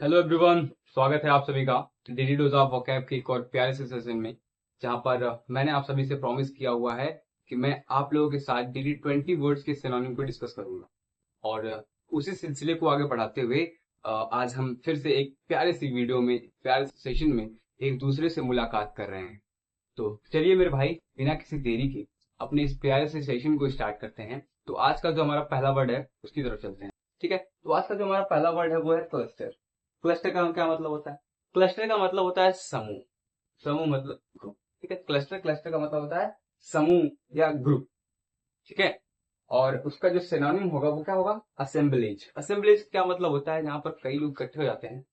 Hello everyone, स्वागत है आप सभी का डेली डोज ऑफ वोकैब के एक और प्यारे से सेशन में, जहां पर मैंने आप सभी से प्रॉमिस किया हुआ है कि मैं आप लोगों के साथ डेली 20 वर्ड्स के सिनोनिम को डिस्कस करूंगा। और उसी सिलसिले को आगे बढ़ाते हुए आज हम फिर से एक प्यारे सी वीडियो में, प्यारे से सेशन में एक दूसरे से मुलाकात कर रहे हैं। तो चलिए मेरे भाई, बिना किसी देरी के अपने इस प्यारे से सेशन को स्टार्ट करते हैं। तो आज का जो हमारा पहला वर्ड है उसकी तरफ चलते हैं। ठीक है, तो आज का जो हमारा पहला वर्ड है वो है क्लस्टर। क्लस्टर का क्या मतलब होता है? क्लस्टर का मतलब होता है समूह। समूह मतलब ग्रुप। ठीक है, क्लस्टर क्लस्टर का मतलब होता है समूह या ग्रुप। ठीक है, और उसका जो सिनोनिम होगा वो क्या होगा? असेंबलेज। असेंबलेज क्या मतलब होता है? जहां पर कई लोग इकट्ठे हो जाते हैं,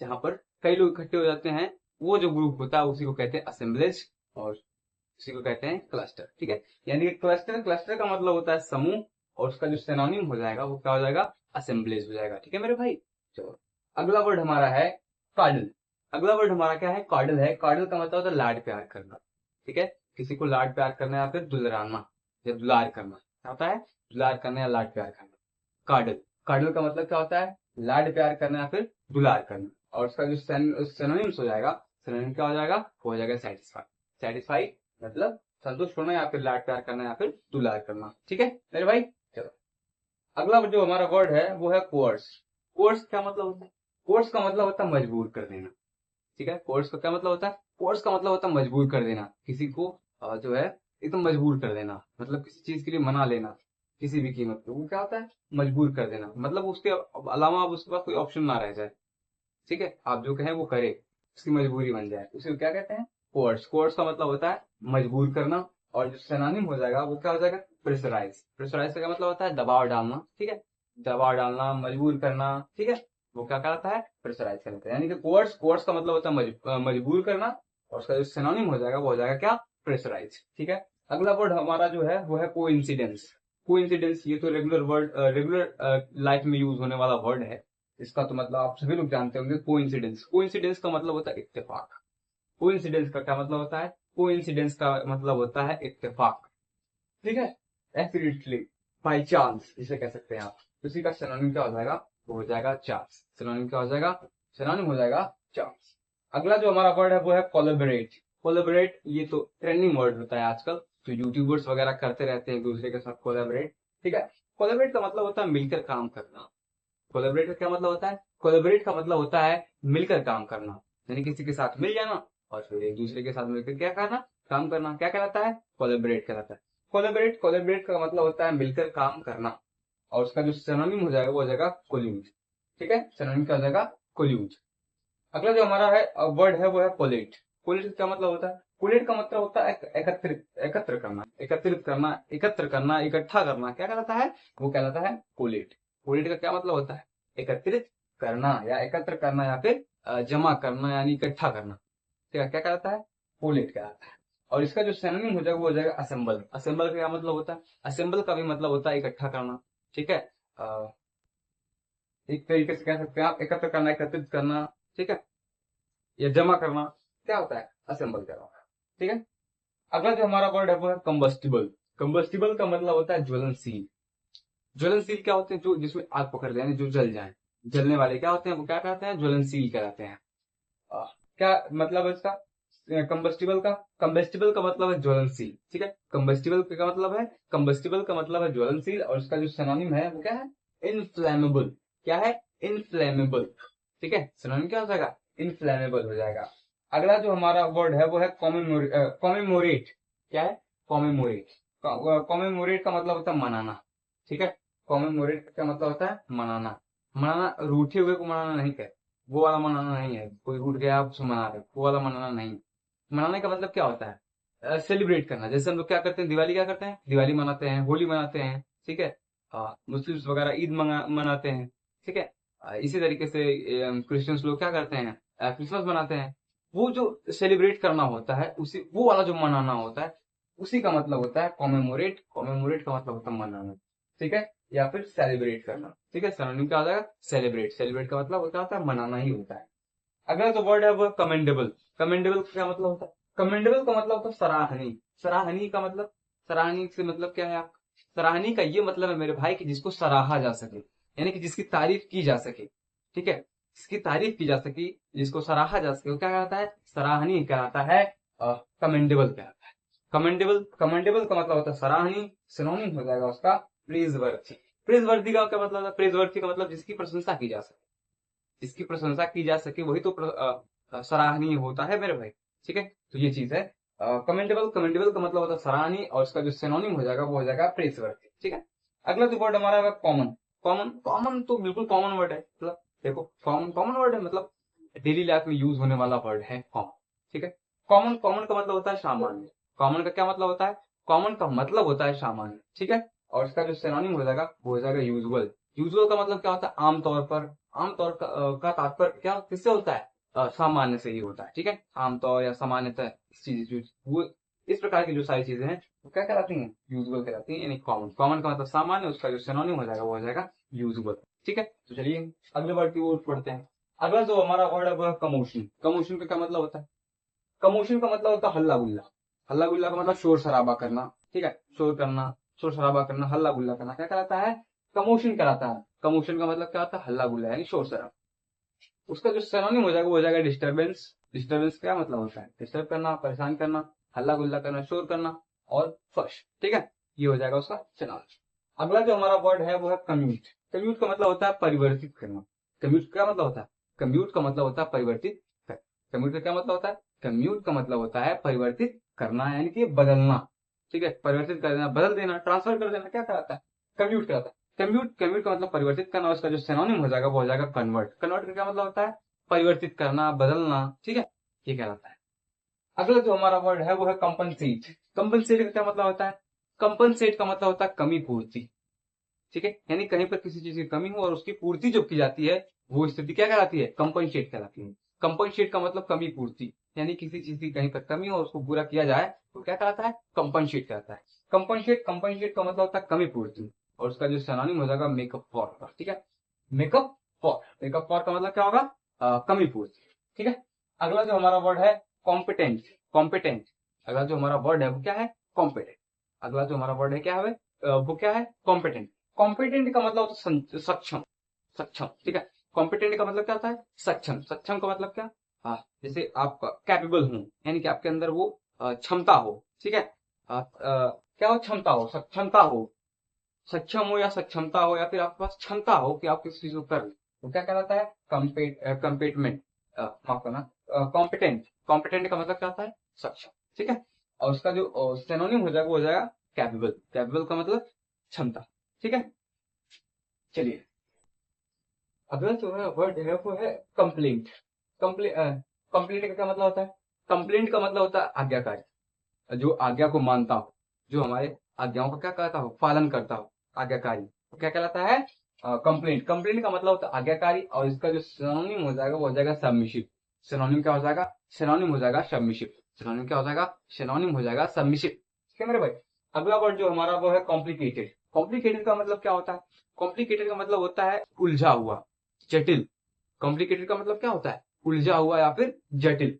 जहां पर कई लोग इकट्ठे हो जाते हैं, वो जो ग्रुप होता है उसी को कहते हैं असेंबलेज, और उसी को कहते हैं क्लस्टर। ठीक है, यानी कि क्लस्टर क्लस्टर का मतलब होता है समूह, और उसका जो सिनोनिम हो जाएगा वो क्या हो जाएगा? असेंबलेज हो जाएगा। ठीक है मेरे भाई, चलो अगला वर्ड हमारा है कॉर्डल। अगला वर्ड हमारा क्या है? कॉर्डल है। कॉर्डल का मतलब होता है लाड प्यार करना। ठीक है, किसी को लाड प्यार करना या फिर दुलराना या दुलार करना। क्या होता है? दुलार करना या लाड प्यार करना। कॉर्डल। कॉर्डल का मतलब क्या होता है? लाड प्यार करना या फिर दुलार करना। और उसका जो सिनोनिम्स हो जाएगा, सिनोनिम क्या हो जाएगा? वो हो जाएगा सेटिस्फाई। सेटिस्फाई मतलब संतुष्ट होना या फिर लाड प्यार करना या फिर दुलार करना। ठीक है मेरे भाई, चलो अगला जो हमारा वर्ड है वो है कोर्स। कोर्स क्या मतलब होता है? कोर्स का मतलब होता है मजबूर कर देना। ठीक है, कोर्स का क्या मतलब होता है? कोर्स का मतलब होता है मजबूर कर देना किसी को। जो है एकदम मजबूर कर देना, मतलब किसी चीज के लिए मना लेना किसी भी कीमत पे, वो क्या होता है? मजबूर कर देना। मतलब उसके अलावा अब उसके पास कोई ऑप्शन ना रह जाए। ठीक है, आप जो कहें वो करे, उसकी मजबूरी बन जाए, उसे क्या कहते हैं? कोर्स। कोर्स का मतलब होता है मजबूर करना। और जो सिनोनिम हो जाएगा वो क्या हो जाएगा? प्रेशराइज। प्रेशराइज का क्या मतलब होता है? दबाव डालना। ठीक है, दबाव डालना, मजबूर करना। ठीक है, वो क्या कहलाता है? प्रेशराइज कहलाता है। यानी कि कोर्स, कोर्स का मतलब होता है मजबूर करना, और उसका जो सिनोनिम हो जाएगा वो हो जाएगा क्या? प्रेशराइज। ठीक है, अगला वर्ड हमारा जो है वो है कोइंसिडेंस। कोइंसिडेंस ये तो रेगुलर वर्ड, रेगुलर लाइफ में यूज होने वाला वर्ड है। इसका तो मतलब आप सभी लोग जानते होंगे, कोइंसिडेंस। कोइंसिडेंस का मतलब होता है इत्तेफाक। कोइंसिडेंस का क्या मतलब होता है? कोइंसिडेंस का मतलब होता है इत्तेफाक। ठीक है, एक्सीडेंटली, बाई चांस जिसे कह सकते हैं आप। उसी का सिनोनिम क्या हो जाएगा? वो हो जाएगा चांस। सिनोनिम क्या हो जाएगा? सिनोनिम हो जाएगा चांस। अगला जो हमारा वर्ड है वो है कोलैबोरेट। कोलैबोरेट ये तो ट्रेंडिंग वर्ड होता है आजकल, जो यूट्यूबर्स वगैरह करते रहते हैं एक दूसरे के साथ कोलैबोरेट। ठीक है, कोलैबोरेट का मतलब होता है मिलकर काम करना। कोलैबोरेट का क्या मतलब होता है? कोलैबोरेट का मतलब होता है मिलकर काम करना। यानी किसी के साथ मिल जाना और फिर एक दूसरे के साथ मिलकर क्या करना? काम करना। क्या कहलाता है? कोलैबोरेट कहलाता है। कोलैबोरेट, कोलैबोरेट का मतलब होता है मिलकर काम करना, और उसका जो सिनोनिम हो जाएगा वो हो जाएगा कोल्यूज। ठीक है, सिनोनिम क्या हो जाएगा? कोल्यूज। अगला जो हमारा है वर्ड है वो है कोलेट। कोलेट का क्या मतलब होता है? कोलेट का मतलब होता है एकत्रित, एकत्र करना, एकत्रित करना, एकत्र करना, इकट्ठा करना। क्या कहलाता है? वो कहलाता है कोलेट। कोलेट का क्या मतलब होता है? एकत्रित करना या एकत्र करना या फिर जमा करना यानी इकट्ठा करना। ठीक है, क्या कहलाता है? कोलेट कहलाता है। और इसका जो सिनोनिम हो जाएगा वो हो जाएगा असेंबल। असेंबल का क्या मतलब होता है? असेंबल का भी मतलब होता है इकट्ठा करना। ठीक है, अ, एक तरीके से कह सकते हैं आप, एकत्र करना, एकत्रित करना। ठीक है, या जमा करना। क्या होता है? असेंबल करना। ठीक है, अगला जो हमारा वर्ड है वो है कंबस्टिबल। कंबस्टिबल का मतलब होता है ज्वलनशील। ज्वलनशील क्या होते हैं? जो जिसमें आग पकड़ जाए, यानी जो जल जाए। जलने वाले क्या होते हैं? वो क्या कहते हैं? ज्वलनशील कहलाते हैं। आ, क्या मतलब है इसका? कंबस्टिबल का, कंबस्टिबल का मतलब है ज्वलनशील। ठीक है, कंबस्टिबल का मतलब है, कंबस्टिबल का मतलब है ज्वलनशील, और उसका जो सिनोनिम है वो क्या है? इनफ्लेमेबल। क्या है? इनफ्लेमेबल। ठीक है, सिनोनिम क्या हो जाएगा? इनफ्लेमेबल हो जाएगा। अगला जो हमारा वर्ड है वो है कॉमेमोरेट। क्या है? कॉमेमोरेट। कॉमेमोरेट का मतलब होता है मनाना। ठीक है, कॉमेमोरेट का मतलब होता है मनाना। मनाना, रूठे हुए को मनाना नहीं कहते। वो वाला मनाना नहीं है, कोई रूठ गया आप उसको मना रहे हो, वो वाला मनाना नहीं। मनाने का मतलब क्या होता है? सेलिब्रेट करना। जैसे हम लोग क्या करते हैं, दिवाली क्या करते हैं? दिवाली मनाते हैं, होली मनाते हैं। ठीक है, मुस्लिम्स वगैरह ईद मनाते हैं। ठीक है, इसी तरीके से क्रिश्चियंस लोग क्या करते हैं? क्रिसमस मनाते हैं। वो जो सेलिब्रेट करना होता है, उसी वो वाला जो मनाना होता है, उसी का मतलब होता है कॉमेमोरेट। कॉमेमोरेट का मतलब होता है मनाना। ठीक है, या फिर सेलिब्रेट करना। ठीक है, सिनोनिम क्या हो जाएगा? सेलिब्रेट। सेलिब्रेट का मतलब क्या होता है? मनाना ही होता है। अगला जो वर्ड है वो कमेंडेबल। कमेंडेबल का क्या मतलब होता है? कमेंडेबल का मतलब होता है सराहनीय। सराहनीय का मतलब, सराहनीय से मतलब क्या है आप? सराहनीय का ये मतलब है मेरे भाई कि जिसको सराहा जा सके, यानी कि जिसकी तारीफ की जा सके। ठीक है, जिसकी तारीफ की जा सके, जिसको सराहा जा सके, वो क्या कहलाता है? सराहनीय कहलाता है, कमेंडेबल कहलाता है। कमेंडेबल, कमेंडेबल का मतलब होता है सराहनीय, सिनोनिम हो जाएगा उसका प्रेजवर्थी। प्रेजवर्थी का क्या मतलब है? प्रेजवर्थी का मतलब जिसकी प्रशंसा की जा सके, जिसकी प्रशंसा की जा सके वही तो सराहनीय होता है मेरे भाई। ठीक है, तो ये चीज है कमेंडेबल। कमेंडेबल का मतलब होता है सराहनीय, और इसका जो सिनोनिम हो जाएगा वो हो जाएगा प्रेजवर्थी। ठीक है, अगला जो वर्ड हमारा है कॉमन। कॉमन, कॉमन तो बिल्कुल कॉमन वर्ड है, मतलब देखो कॉमन, कॉमन वर्ड है, मतलब डेली लाइफ में यूज होने वाला वर्ड है कॉमन। ठीक है, कॉमन, कॉमन का मतलब होता है सामान्य। कॉमन का क्या मतलब होता है? कॉमन का मतलब होता है सामान्य। ठीक है, और इसका जो सिनोनिम हो जाएगा वो हो जाएगा यूजुअल। यूजुअल का मतलब क्या होता है? आमतौर पर। आमतौर का तात्पर्य क्या किससे होता है? सामान्य से ही होता है। ठीक है, आमतौर या सामान्यतः चीज, वो इस प्रकार की जो सारी चीजें हैं वो क्या कहलाती हैं? यूजुअल कहलाती हैं, यानी कॉमन। कॉमन का मतलब सामान्य, उसका जो सिनोनिम हो जाएगा वो हो जाएगा यूजुअल। ठीक है, तो चलिए अगले वर्ड की ओर पढ़ते हैं। अगला जो हमारा वर्ड है वो है कमोशन। कमोशन का क्या मतलब होता है? कमोशन का मतलब होता है हल्ला गुल्ला। हल्ला गुल्ला का मतलब शोर शराबा करना। ठीक है, शोर करना, शोर शराबा करना, हल्ला गुल्ला करना क्या कहलाता है? कमोशन कहलाता है। कमोशन का मतलब क्या होता है? हल्ला गुल्ला यानी शोर शराबा। उसका जो सिनोनिम हो जाएगा वो हो जाएगा डिस्टर्बेंस। डिस्टर्बेंस क्या मतलब होता है? डिस्टर्ब करना, परेशान करना, हल्ला गुल्ला करना, शोर करना और फर्श। ठीक है, ये हो जाएगा उसका सिनोनिम। अगला जो हमारा वर्ड है वो है कम्यूट। कम्यूट का मतलब होता है परिवर्तित करना। कम्यूट का क्या मतलब होता है? कम्यूट का मतलब होता है परिवर्तित कर। कम्यूट का क्या मतलब होता है? कम्यूट का मतलब होता है परिवर्तित करना, यानी कि बदलना। ठीक है, परिवर्तित कर देना, बदल देना, ट्रांसफर कर देना, क्या कहलाता है? कम्यूट कहलाता है। कम्यूट, कम्यूट का मतलब परिवर्तित करना, उसका जो सिनोनिम हो जाएगा वो हो जाएगा कन्वर्ट। कन्वर्ट का क्या मतलब होता है? परिवर्तित करना, बदलना। ठीक है, ये कहलाता है। अगला जो हमारा वर्ड है वो है कंपनसेट। कंपनसेट का क्या मतलब होता है? कंपनसेट का मतलब होता है कमी पूर्ति। ठीक है, यानी कहीं पर किसी चीज की कमी हो और उसकी पूर्ति जो की जाती है वो स्थिति क्या कहलाती है? कंपनसेट कहलाती है। कंपनसेट का मतलब कमी पूर्ति, यानी किसी चीज की कहीं पर कमी हो उसको पूरा किया जाए तो क्या कहलाता है? कंपनसेट कहलाता है। कंपनसेट, कंपनसेट का मतलब होता है कमी पूर्ति, और उसका जो सिनोनिम हो जाएगा मेकअप फॉर। ठीक है, मेकअप फॉर, मेकअप फॉर का मतलब क्या होगा? कमी पूर्ति। ठीक है, अगला जो हमारा वर्ड है कॉम्पिटेंट। कॉम्पिटेंट, अगला जो हमारा वर्ड है वो क्या है? कॉम्पिटेंट। अगला जो हमारा वर्ड है क्या है? वो क्या है? कॉम्पिटेंट। कॉम्पिटेंट का मतलब होता है सक्षम। सक्षम, ठीक है, कॉम्पिटेंट का मतलब क्या होता है? सक्षम। सक्षम का मतलब क्या? हाँ, जैसे आप कैपेबल हो, यानी कि आपके अंदर वो क्षमता हो। ठीक है, क्या हो? क्षमता हो, सक्षमता हो, सक्षम हो या सक्षमता हो, या फिर आपके पास क्षमता हो कि आप किसी चीज को कर ले, तो क्या कहलाता है? कम्पेटमेंट, माफ करना, कॉम्पिटेंट। कॉम्पिटेंट का मतलब क्या होता है? सक्षम। ठीक है, और उसका जो सिनोनिम हो जाएगा वो हो जाएगा कैपेबल। कैपेबल का मतलब क्षमता। ठीक है, चलिए अगला जो है वर्ड है वो है कंप्लेंट। कंप्लेंट का क्या मतलब होता है? कंप्लेंट का मतलब होता है आज्ञाकारी, जो आज्ञा को मानता हो, जो हमारे आज्ञाओं का क्या कहता हो? पालन करता हो, आज्ञाकारी, तो क्या कहलाता है? कंप्लेंट। कंप्लेंट का मतलब होता है आज्ञाकारी, और इसका जो सिनोनिम हो जाएगा वो हो जाएगा सबमिशिव। सिनोनिम क्या हो जाएगा? सिनोनिम हो जाएगा सबमिशिव। सिनोनिम क्या हो जाएगा? सिनोनिम हो जाएगा सबमिशिव। ठीक है मेरे भाई, अगला वर्ड जो हमारा वो है कॉम्प्लिकेटेड। कॉम्प्लिकेटेड का मतलब क्या होता है? कॉम्प्लिकेटेड का मतलब होता है उलझा हुआ, जटिल। कॉम्प्लिकेटेड का मतलब क्या होता है? उलझा हुआ या फिर जटिल,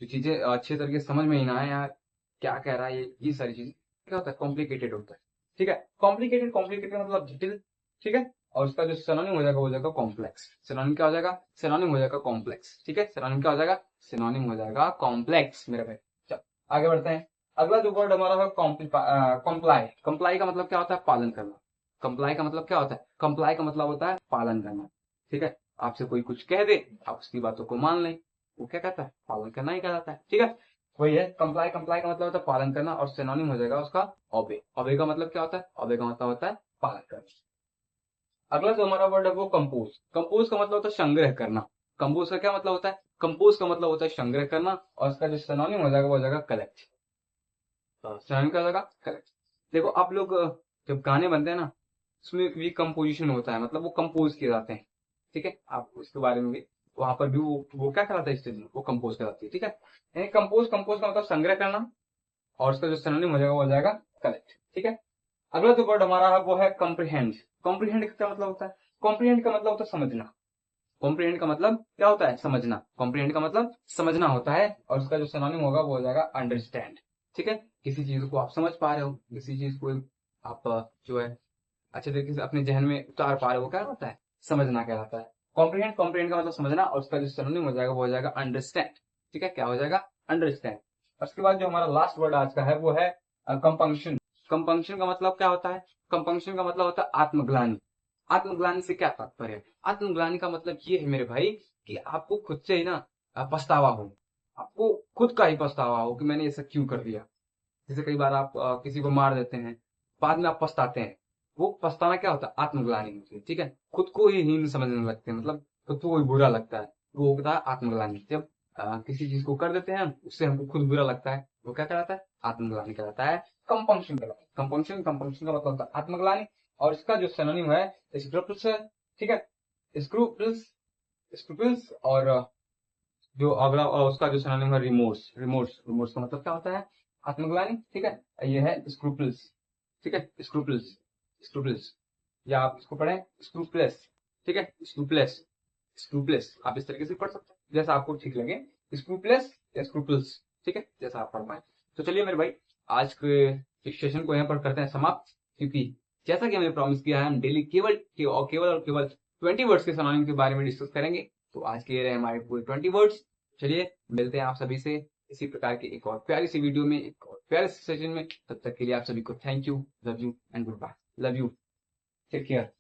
जो चीजें अच्छे तरीके से समझ में ही ना आए यार, क्या कह रहा है ये सारी चीजें क्या होता है? कॉम्प्लिकेटेड होता है। ठीक है, कॉम्प्लिकेटेड, कॉम्प्लिकेटेड का मतलब जटिल। ठीक है, और उसका जो सिनोनिम हो जाएगा वो हो जाएगा कॉम्प्लेक्स। सिनोनिम क्या हो जाएगा? सिनोनिम हो जाएगा कॉम्प्लेक्स। ठीक है, सिनोनिम क्या हो जाएगा? सिनोनिम हो जाएगा कॉम्प्लेक्स मेरे भाई। चल आगे बढ़ते हैं। अगला जो वर्ड हमारा है कॉम्प्लाई। कंप्लाई का मतलब क्या होता है? पालन करना। कंप्लाई का मतलब क्या होता है? कंप्लाई का मतलब होता है पालन करना। ठीक है, आपसे कोई कुछ कह दे, आप उसकी बातों को मान लें, वो क्या कहता है? पालन करना ही कहलाता है। ठीक है, वही है कंप्लाई। कंप्लाई का मतलब होता है पालन करना, और सिनोनिम हो जाएगा उसका ओबे। ओबे का मतलब क्या होता है? ओबे का मतलब होता है पालन करना। अगला जो हमारा वर्ड है वो कंपोज। कंपोज का मतलब होता है संग्रह करना। कंपोज का क्या मतलब होता है? कंपोज का मतलब होता है संग्रह करना, और इसका जो सिनोनिम हो जाएगा वो हो जाएगा कलेक्ट। सिनोनिम क्या हो जाएगा? कलेक्ट। देखो आप लोग जब गाने बनते हैं ना, उसमें भी कंपोजिशन होता है, मतलब वो कंपोज किए जाते हैं। ठीक है, आप उसके बारे में भी, वहां पर भी वो क्या कराता है? स्टेज में वो कंपोज कराती है। ठीक है, यानी कंपोज, कंपोज का मतलब संग्रह करना, और उसका जो सिनोनिम हो जाएगा वो हो जाएगा कलेक्ट। ठीक है, अगला जो वर्ड हमारा है वो है कॉम्प्रिहेंड। कॉम्प्रिहेंड का क्या मतलब होता है? कॉम्प्रिहेंड का मतलब होता है समझना। कॉम्प्रिहेंड का मतलब क्या होता है? समझना। कॉम्प्रिहेंड का मतलब समझना होता है, और उसका जो सिनोनिम होगा वो हो जाएगा अंडरस्टैंड। ठीक है, किसी चीज को आप समझ पा रहे हो, किसी चीज को आप जो है अच्छे तरीके से अपने जहन में उतार पा रहे हो, क्या होता है? समझना कहलाता है। कॉम्प्रिहेंड, कॉम्प्रिहेंड का मतलब समझना, और उसका जो सिनोनिम हो जाएगा वो हो जाएगा अंडरस्टैंड। ठीक है, क्या हो जाएगा? अंडरस्टैंड। उसके बाद जो हमारा लास्ट वर्ड आज का है वो है कंपंक्शन। कंपंक्शन का मतलब क्या होता है? कंपंक्शन का मतलब होता है आत्मग्लानि। आत्मग्लानि से क्या तात्पर्य है? आत्मग्लानि का मतलब ये है मेरे भाई कि आपको खुद से ही ना पछतावा हो, आपको खुद का ही पछतावा हो कि मैंने ऐसा क्यों कर दिया। जैसे कई बार आप किसी को मार देते हैं, बाद में आप पछताते हैं। वो पछताना क्या होता है? आत्मग्लानि होती है। ठीक है, खुद को ही हीन समझने लगते हैं, मतलब खुद को ही बुरा लगता है, वो होता है आत्मग्लानि। जब किसी चीज को कर देते हैं हम, उससे हमको खुद बुरा लगता है, वो क्या कहलाता है? आत्मग्लानि कहलाता है। कंपंक्शन कहलाता है। कंपंक्शन, कंपंक्शन का मतलब होता है आत्मग्लानि, और इसका जो सिनोनिम है स्क्रूपल्स है। ठीक है, स्क्रूपल्स, स्क्रूपल्स। और जो अगला उसका जो सिनोनिम है रिमोर्स। रिमोर्स, रिमोर्स का मतलब क्या होता है? आत्मग्लानि। ठीक है, ये है स्क्रूपल्स। ठीक है, स्क्रूपल्स, स्क्रूपल्स, या आप इसको पढ़ें स्क्रूपलेस। ठीक है, स्क्रूपलेस, स्क्रूपलेस, आप इस तरीके से पढ़ सकते हैं जैसा आपको ठीक लगे, स्क्रूपलेस या स्क्रूपल्स। ठीक है, जैसा आप पढ़ पाए। तो चलिए मेरे भाई, आज के इस सेशन को यहाँ पर करते हैं समाप्त, क्योंकि जैसा कि हमने प्रॉमिस किया है, हम डेली केवल और केवल 20 वर्ड्स के सिनोनिम के बारे में डिस्कस करेंगे। तो आज के ये रहे हमारे पूरे 20 वर्ड्स। चलिए मिलते हैं आप सभी से इसी प्रकार की एक और प्यारी सी वीडियो में, एक और प्यारे से सेशन में। तब तक के लिए आप सभी को thank you, love you and good bye. Love you, take care.